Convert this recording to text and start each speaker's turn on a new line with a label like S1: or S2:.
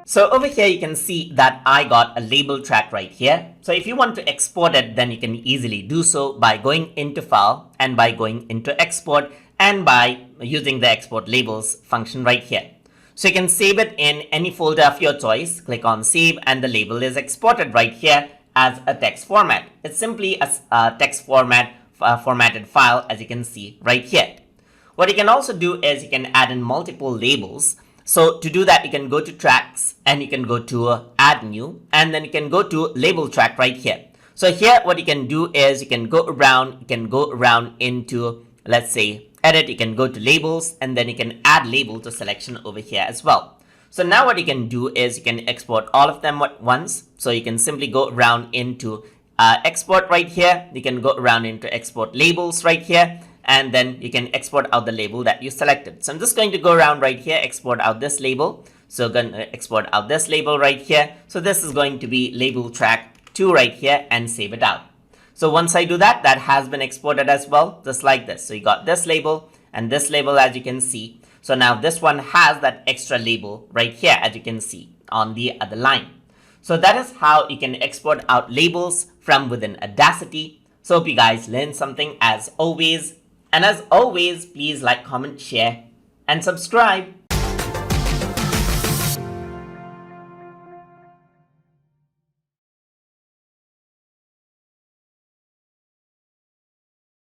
S1: So over here, you can see that I got a label track right here. So if you want to export it, then you can easily do so by going into File and by going into Export and by using the Export Labels function right here. So you can save it in any folder of your choice, click on Save, and the label is exported right here as a text format. It's simply a text formatted file, as you can see right here. What you can also do is you can add in multiple labels. So to do that, you can go to Tracks and you can go to Add New, and then you can go to Label Track right here. So here, what you can do is you can go around into, let's say, Edit. You can go to Labels, and then you can add label to selection over here as well. So now what you can do is you can export all of them at once. So you can simply go around into Export right here. You can go around into Export Labels right here, and then you can export out the label that you selected. So I'm just going to go around right here, export out this label. So I'm going to export out this label right here. So this is going to be label track 2 right here, and save it out. So once I do that, that has been exported as well, just like this. So you got this label and this label, as you can see. So now this one has that extra label right here, as you can see on the other line. So that is how you can export out labels from within Audacity. So hope you guys learned something as always. And as always, please like, comment, share, and subscribe.